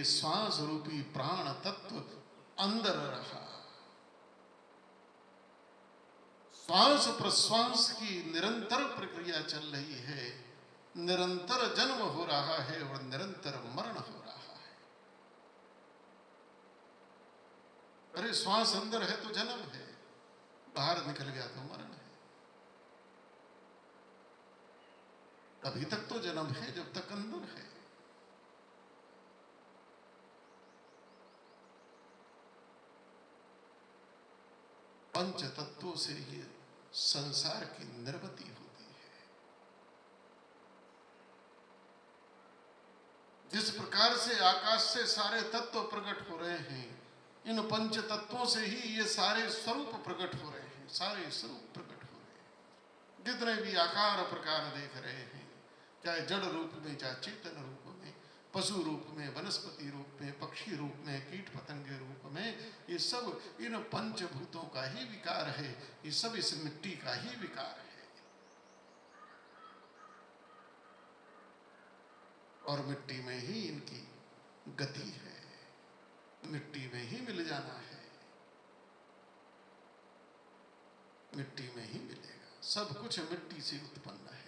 श्वास रूपी प्राण तत्व अंदर रहा। श्वास प्रश्वास की निरंतर प्रक्रिया चल रही है, निरंतर जन्म हो रहा है और निरंतर मरण हो रहा है। अरे श्वास अंदर है तो जन्म है, बाहर निकल गया तो मरण है। अभी तक तो जन्म है जब तक अंदर है। पंच तत्वों से ही संसार की निर्मिति होती है। जिस प्रकार से आकाश से सारे तत्व प्रकट हो रहे हैं, इन पंच तत्वों से ही ये सारे स्वरूप प्रकट हो रहे हैं, सारे स्वरूप प्रकट हो रहे हैं। जितने भी आकार प्रकार देख रहे हैं, चाहे जड़ रूप में, चाहे चेतन रूप में, पशु रूप में, वनस्पति रूप में, पक्षी रूप में, कीट पतंगे रूप में, ये सब इन पंचभूतों का ही विकार है। ये सब इस मिट्टी का ही विकार है। और मिट्टी में ही इनकी गति है, मिट्टी में ही मिल जाना है, मिट्टी में ही मिलेगा। सब कुछ मिट्टी से उत्पन्न है।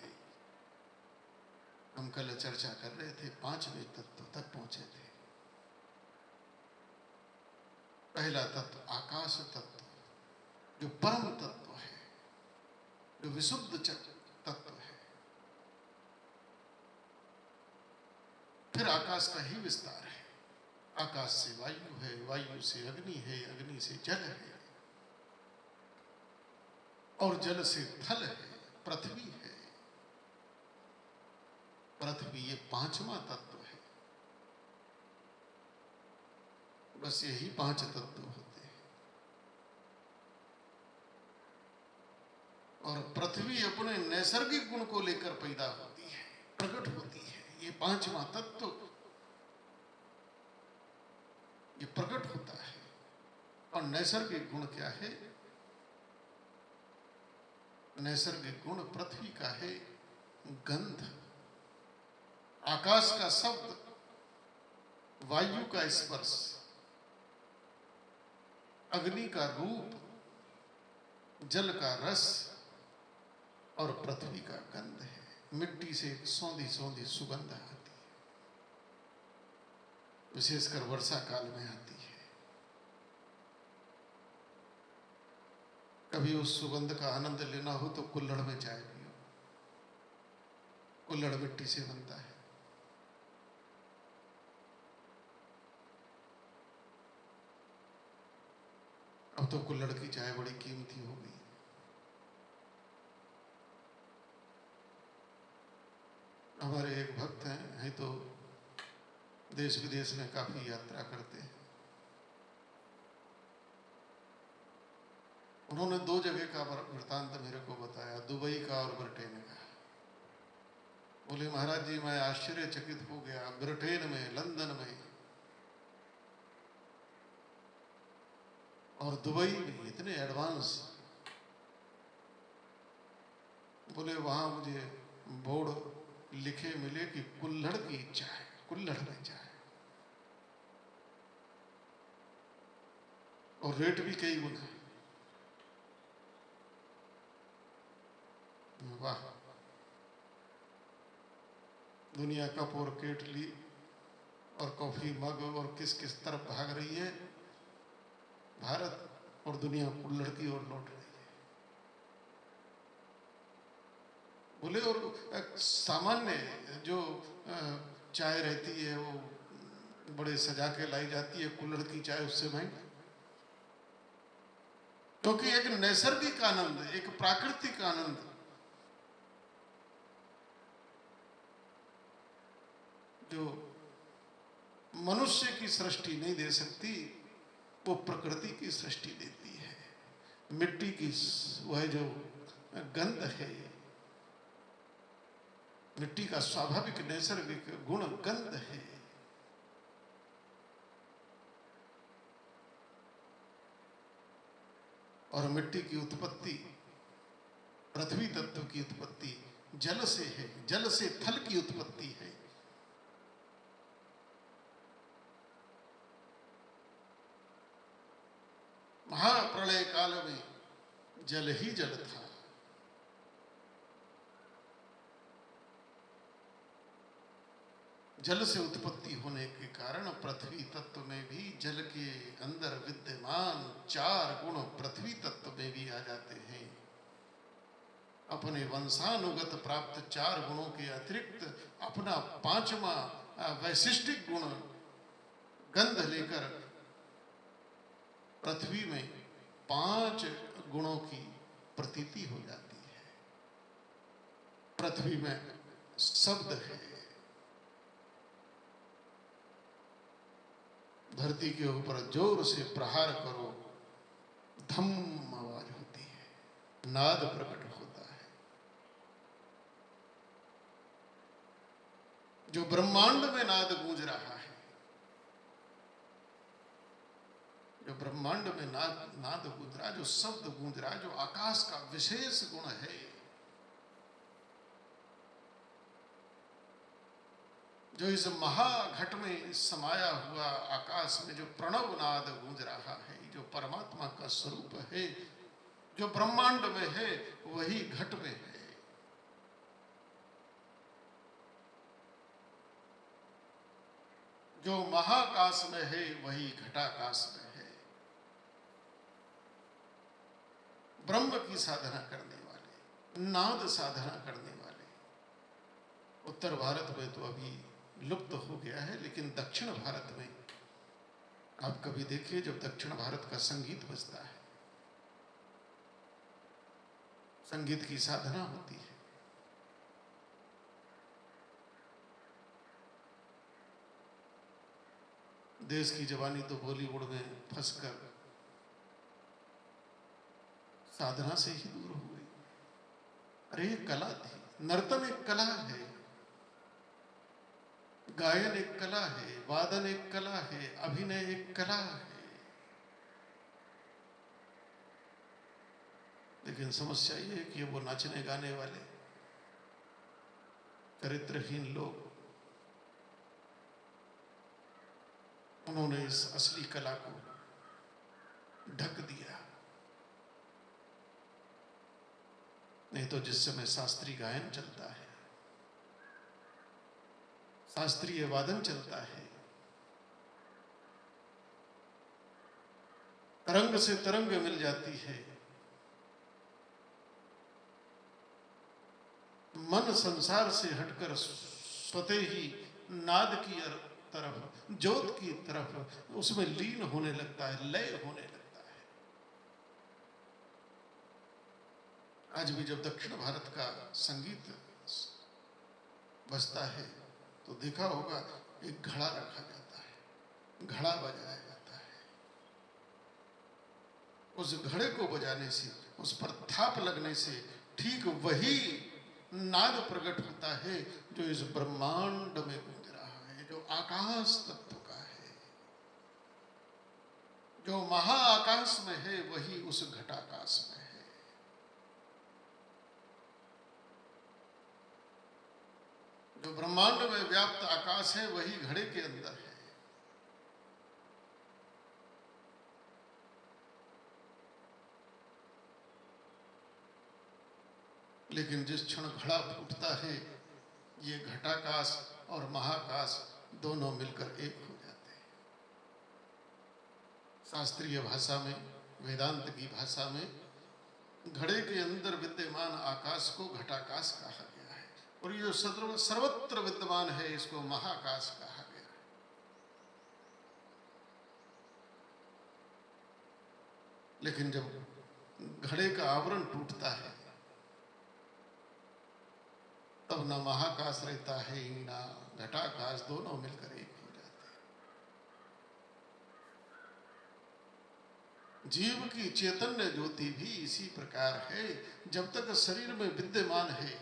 हम कल चर्चा कर रहे थे, पांचवें तत्व तक पहुंचे थे। पहला तत्व आकाश तत्व, जो परम तत्व है, जो विशुद्ध तत्व है। फिर आकाश का ही विस्तार है। आकाश से वायु है, वायु से अग्नि है, अग्नि से जल है, और जल से थल है, पृथ्वी है। पृथ्वी ये पांचवा तत्व है। बस यही पांच तत्व होते हैं। और पृथ्वी अपने नैसर्गिक गुण को लेकर पैदा होती है, प्रकट होती है। ये पांचवा तत्व ये प्रकट होता है। और नैसर्गिक गुण क्या है? नैसर्गिक गुण पृथ्वी का है गंध, आकाश का शब्द, वायु का स्पर्श, अग्नि का रूप, जल का रस और पृथ्वी का गंध है। मिट्टी से एक सौंधी सौंधी सुगंध आती है, विशेषकर वर्षा काल में आती है। कभी उस सुगंध का आनंद लेना हो तो कुल्हड़ में चाय पियो। कुल्हड़ मिट्टी से बनता है। अब तो कुल्हड़ की चाय बड़ी कीमती हो गई। हमारे एक भक्त हैं तो देश विदेश में काफी यात्रा करते हैं। उन्होंने दो जगह का वृतांत मेरे को बताया, दुबई का और ब्रिटेन का। बोले महाराज जी, मैं आश्चर्यचकित हो गया। ब्रिटेन में, लंदन में और दुबई में इतने एडवांस। बोले वहां मुझे बोर्ड लिखे मिले कि कुल्हड़ की चाय, कुल्हड़ में चाय, और रेट भी कई गुना। वाह, दुनिया कप और केटली और कॉफी मग और किस किस तरफ भाग रही है भारत, और दुनिया कुल्हड़ की ओर लौट रही है। बोले और सामान्य जो चाय रहती है वो बड़े सजा के लाई जाती है, कुल्हड़ की चाय उससे महंगी। क्योंकि एक नैसर्गिक आनंद, एक प्राकृतिक आनंद जो मनुष्य की सृष्टि नहीं दे सकती, वो प्रकृति की सृष्टि देती है। मिट्टी की वह जो गंध है, मिट्टी का स्वाभाविक नैसर्गिक गुण गंध है। और मिट्टी की उत्पत्ति, पृथ्वी तत्व की उत्पत्ति जल से है, जल से थल की उत्पत्ति है। प्रलय काल में जल ही जल था। जल से उत्पत्ति होने के कारण पृथ्वी तत्व में भी जल के अंदर विद्यमान 4 गुण पृथ्वी तत्व में भी आ जाते हैं। अपने वंशानुगत प्राप्त 4 गुणों के अतिरिक्त अपना 5वां वैशिष्टिक गुण गंध लेकर पृथ्वी में 5 गुणों की प्रतीति हो जाती है। पृथ्वी में शब्द है, धरती के ऊपर जोर से प्रहार करो, धम आवाज होती है, नाद प्रकट होता है। जो ब्रह्मांड में नाद गूंज रहा है, जो ब्रह्मांड में नाद गूंज रहा है, जो शब्द गूंज रहा है, जो आकाश का विशेष गुण है, जो इस महाघट में समाया हुआ आकाश में जो प्रणव नाद गूंज रहा है, जो परमात्मा का स्वरूप है, जो ब्रह्मांड में है, वही घट में है। जो महाकाश में है, वही घटाकाश में है। ब्रह्म की साधना करने वाले, नाद साधना करने वाले, उत्तर भारत में तो अभी लुप्त हो गया है, लेकिन दक्षिण भारत में आप कभी देखिए, जब दक्षिण भारत का संगीत बजता है, संगीत की साधना होती है, देश की जवानी तो बॉलीवुड में फंसकर साधना से ही दूर हो गई। अरे ये कला थी, नर्तन एक कला है, गायन एक कला है, वादन एक कला है, अभिनय एक कला है। लेकिन समस्या ये है कि वो नाचने गाने वाले चरित्रहीन लोग, उन्होंने इस असली कला को ढक दिया। नहीं तो जिस समय शास्त्रीय गायन चलता है, शास्त्रीय वादन चलता है, तरंग से तरंग मिल जाती है, मन संसार से हटकर स्वतः ही नाद की तरफ, ज्योत की तरफ उसमें लीन होने लगता है, लय होने लगता है। आज भी जब दक्षिण भारत का संगीत बजता है तो देखा होगा, एक घड़ा रखा जाता है, घड़ा बजाया जाता है। उस घड़े को बजाने से, उस पर थाप लगने से ठीक वही नाद प्रकट होता है जो इस ब्रह्मांड में गूंज रहा है, जो आकाश तत्व का है, जो महाआकाश में है, वही उस घटाकाश में है। जो ब्रह्मांड में व्याप्त आकाश है, वही घड़े के अंदर है। लेकिन जिस क्षण घड़ा फूटता है, ये घटाकाश और महाकाश दोनों मिलकर एक हो जाते हैं। शास्त्रीय भाषा में, वेदांत की भाषा में, घड़े के अंदर विद्यमान आकाश को घटाकाश कहा गया है, और ये जो सर्वत्र विद्यमान है, इसको महाकाश कहा गया है। लेकिन जब घड़े का आवरण टूटता है, तब न महाकाश रहता है, ना घटाकाश, दोनों मिलकर एक हो जाते हैं। जीव की चैतन्य ज्योति भी इसी प्रकार है। जब तक शरीर में विद्यमान है,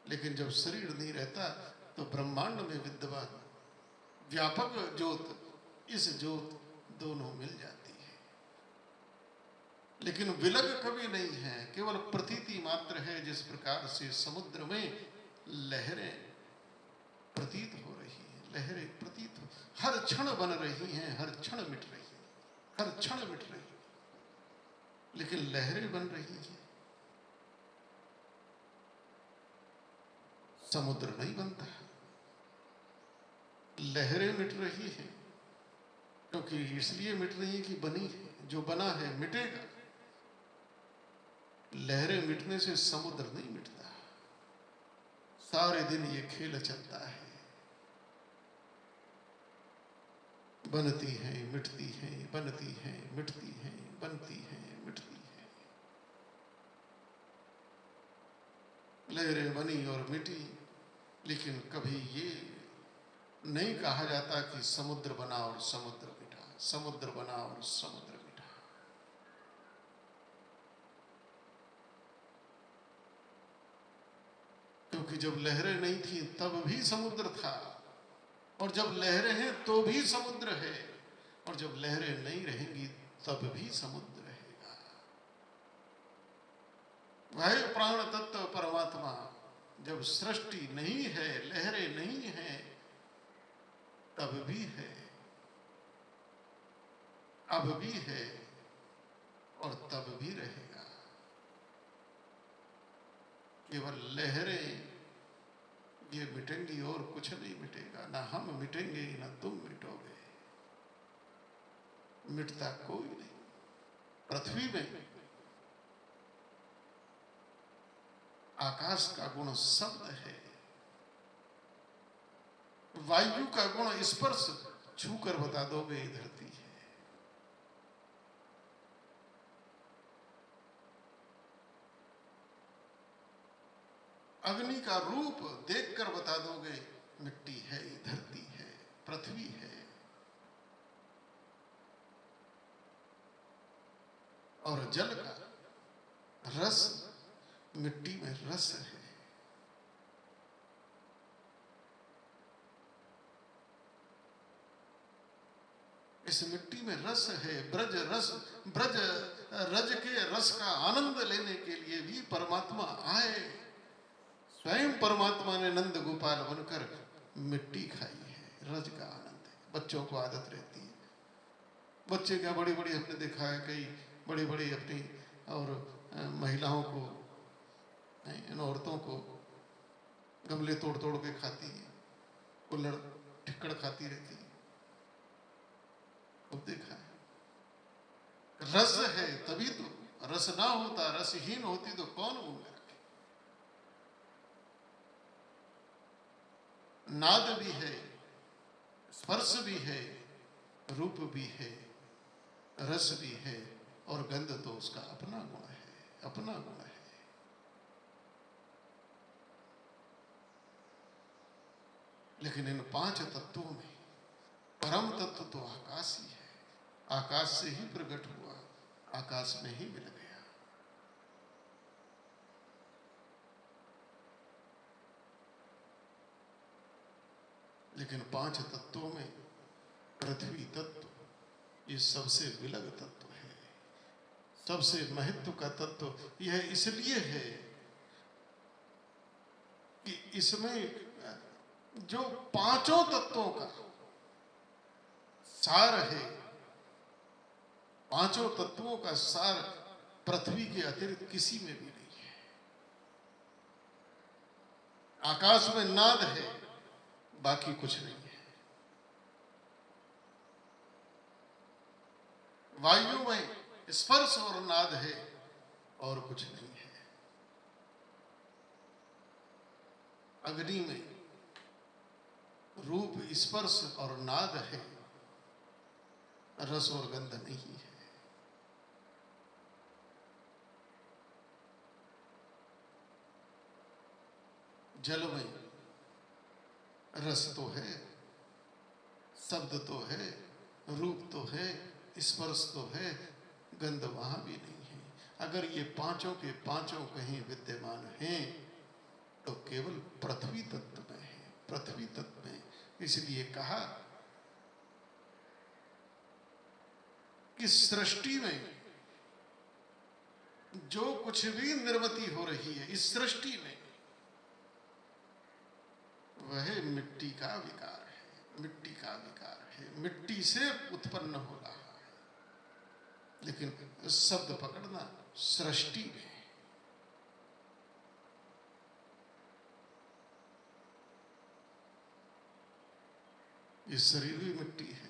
लेकिन जब शरीर नहीं रहता तो ब्रह्मांड में विद्यमान व्यापक ज्योत, इस ज्योत दोनों मिल जाती है। लेकिन विलग कभी नहीं है, केवल प्रतीति मात्र है। जिस प्रकार से समुद्र में लहरें प्रतीत हो रही हैं, लहरें प्रतीत हो, हर क्षण बन रही हैं, हर क्षण मिट रही हैं, हर क्षण मिट रही है, लेकिन लहरें बन रही हैं। समुद्र नहीं बनता, लहरें मिट रही हैं, क्योंकि इसलिए मिट रही है कि बनी है। जो बना है मिटेगा। लहरें मिटने से समुद्र नहीं मिटता। सारे दिन ये खेल चलता है, बनती है मिटती है, बनती है मिटती है, बनती है मिटती है। लहरें बनी और मिटी, लेकिन कभी ये नहीं कहा जाता कि समुद्र बना और समुद्र मिटा, समुद्र बना और समुद्र मिटा। क्योंकि जब लहरें नहीं थी तब भी समुद्र था, और जब लहरें हैं तो भी समुद्र है, और जब लहरें नहीं रहेंगी तब भी समुद्र रहेगा। वह प्राण तत्व परमात्मा जब सृष्टि नहीं है, लहरें नहीं है, तब भी है, अब भी है, और तब भी रहेगा। केवल लहरें ये मिटेंगी और कुछ नहीं मिटेगा। ना हम मिटेंगे, ना तुम मिटोगे, मिटता कोई नहीं। पृथ्वी में आकाश का गुण शब्द है, वायु का गुण स्पर्श, छूकर बता दोगे ये धरती है। अग्नि का रूप देखकर बता दोगे मिट्टी है, ये धरती है, पृथ्वी है। और जल का रस, मिट्टी में रस है। इस मिट्टी में रस है। ब्रज रस, ब्रज रज के रस का आनंद लेने के लिए भी परमात्मा आए। स्वयं परमात्मा ने नंद गोपाल बनकर मिट्टी खाई है, रज का आनंद है। बच्चों को आदत रहती है, बच्चे क्या बड़ी बड़ी, हमने देखा है कई बड़ी बड़ी अपनी और महिलाओं को, इन औरतों को गमले तोड़ तोड़ के खाती है, कुल्हड़ ठिक्कड़ खाती रहती है, अब देखा है। रस है तभी तो, रस ना होता, रसहीन होती तो कौन मुंह में रखे। नाद भी है, स्पर्श भी है, रूप भी है, रस भी है, और गंध तो उसका अपना गुण है, अपना गुण है। लेकिन इन पांच तत्वों में परम तत्व तो आकाश ही है। आकाश से ही प्रकट हुआ, आकाश में ही मिल गया। लेकिन पांच तत्वों में पृथ्वी तत्व ये सबसे विलग तत्व है, सबसे महत्व का तत्व। यह इसलिए है कि इसमें जो पांचों तत्वों का सार है, पांचों तत्वों का सार पृथ्वी के अतिरिक्त किसी में भी नहीं है। आकाश में नाद है, बाकी कुछ नहीं है। वायु में स्पर्श और नाद है, और कुछ नहीं है। अग्नि में रूप, स्पर्श और नाद है, रस और गंध नहीं है। जल में रस तो है, शब्द तो है, रूप तो है, स्पर्श तो है, गंध वहां भी नहीं है। अगर ये पांचों के पांचों कहीं विद्यमान हैं तो केवल पृथ्वी तत्व में है, पृथ्वी तत्व में। इसलिए कहा कि सृष्टि में जो कुछ भी निर्मित हो रही है इस सृष्टि में, वह मिट्टी का विकार है, मिट्टी का विकार है, मिट्टी से उत्पन्न हो रहा है। लेकिन शब्द पकड़ना सृष्टि में, ये शरीर भी मिट्टी है,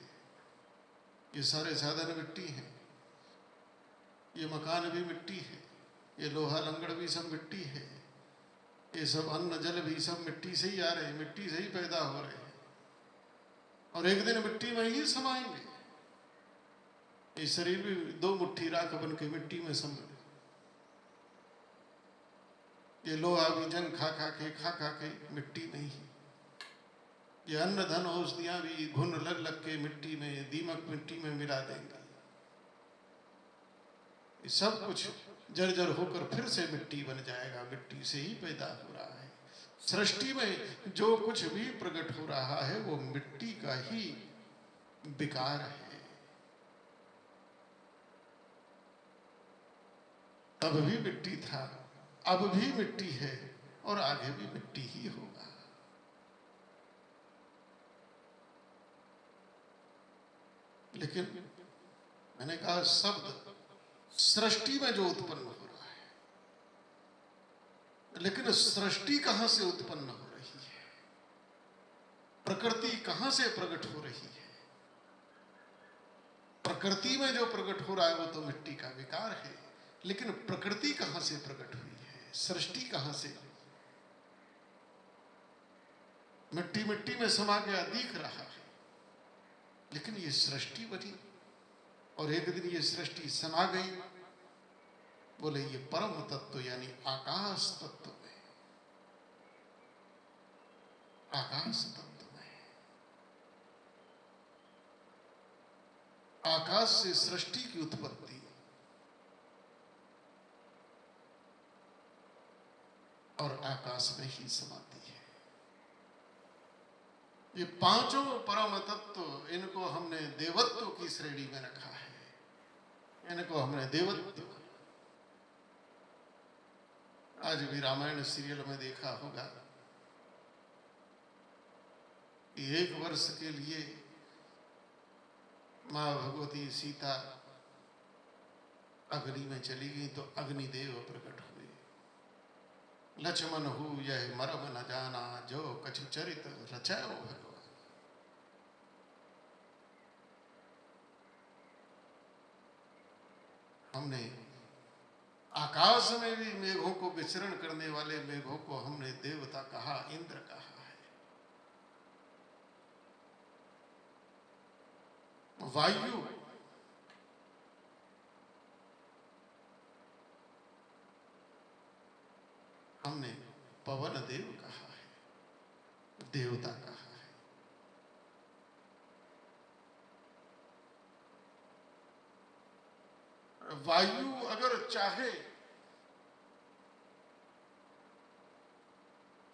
ये सारे साधन मिट्टी हैं, ये मकान भी मिट्टी है, ये लोहा लंगड़ भी सब मिट्टी है, ये सब अन्न जल भी सब मिट्टी से ही आ रहे हैं, मिट्टी से ही पैदा हो रहे हैं और एक दिन मिट्टी में ही समाएंगे। ये शरीर भी दो मुट्ठी राख बन के मिट्टी में सम, ये लोहा भी जंग खा खा के मिट्टी में ही, ये अन्न धन औषधियां भी घुन लग लग के मिट्टी में, दीमक मिट्टी में मिला देंगे। ये सब कुछ जर्जर होकर फिर से मिट्टी बन जाएगा, मिट्टी से ही पैदा हो रहा है। सृष्टि में जो कुछ भी प्रकट हो रहा है वो मिट्टी का ही विकार है। तब भी मिट्टी था, अब भी मिट्टी है और आगे भी मिट्टी ही होगा। लेकिन मैंने कहा शब्द सृष्टि में जो उत्पन्न हो रहा है, लेकिन सृष्टि कहां से उत्पन्न हो रही है, प्रकृति कहां से प्रकट हो रही है? प्रकृति में जो प्रकट हो रहा है वो तो मिट्टी का विकार है, लेकिन प्रकृति कहां से प्रकट हुई है, सृष्टि कहां से? मिट्टी मिट्टी में समा गया दिख रहा है, लेकिन ये सृष्टि बनी और एक दिन ये सृष्टि समा गई। बोले ये परम तत्व यानी आकाश तत्व में, आकाश तत्व में, आकाश से सृष्टि की उत्पत्ति और आकाश में ही समाती है। ये पांचों परम तत्व, इनको हमने देवत्व की श्रेणी में रखा है, इनको हमने देवत्व। आज भी रामायण सीरियल में देखा होगा कि 1 वर्ष के लिए मां भगवती सीता अग्नि में चली गई तो अग्निदेव प्रकट हुए। लक्ष्मण हु यह मरम न जाना, जो कछु चरित रचाओ भगवान। हमने आकाश में भी मेघों को विचरण करने वाले मेघों को हमने देवता कहा, इंद्र कहा है। वायु हमने पवन देव कहा है, देवता कहा है। वायु अगर चाहे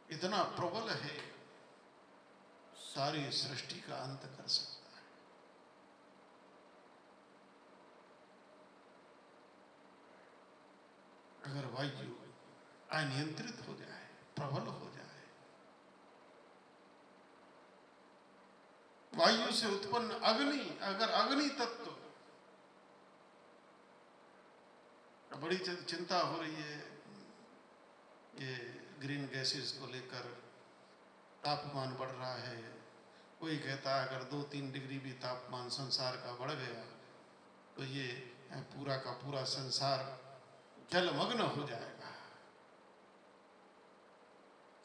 इतना प्रबल है, सारी सृष्टि का अंत कर सकता है। अगर वायु अनियंत्रित हो जाए, प्रबल हो जाए, वायु से उत्पन्न अग्नि, अगर अग्नि तत्व, बड़ी चिंता हो रही है ये ग्रीन गैसेस को लेकर, तापमान बढ़ रहा है। कोई कहता है अगर 2-3 डिग्री भी तापमान संसार का बढ़ गया तो ये पूरा का पूरा संसार जलमग्न हो जाएगा,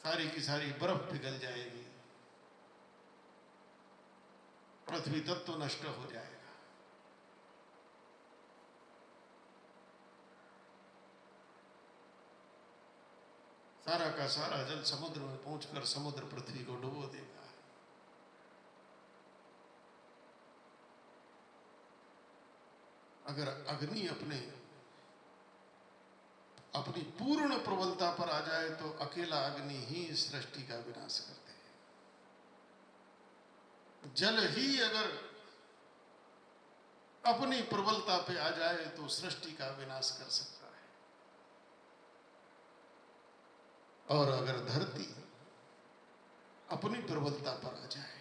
सारी की सारी बर्फ पिघल जाएगी, पृथ्वी तत्व नष्ट हो जाएगा। सारा का सारा जल समुद्र में पहुंचकर समुद्र पृथ्वी को डुबो देगा। अगर अग्नि अपनी पूर्ण प्रबलता पर आ जाए तो अकेला अग्नि ही सृष्टि का विनाश करते हैं। जल ही अगर अपनी प्रबलता पे आ जाए तो सृष्टि का विनाश कर सकता है। और अगर धरती अपनी प्रबलता पर आ जाए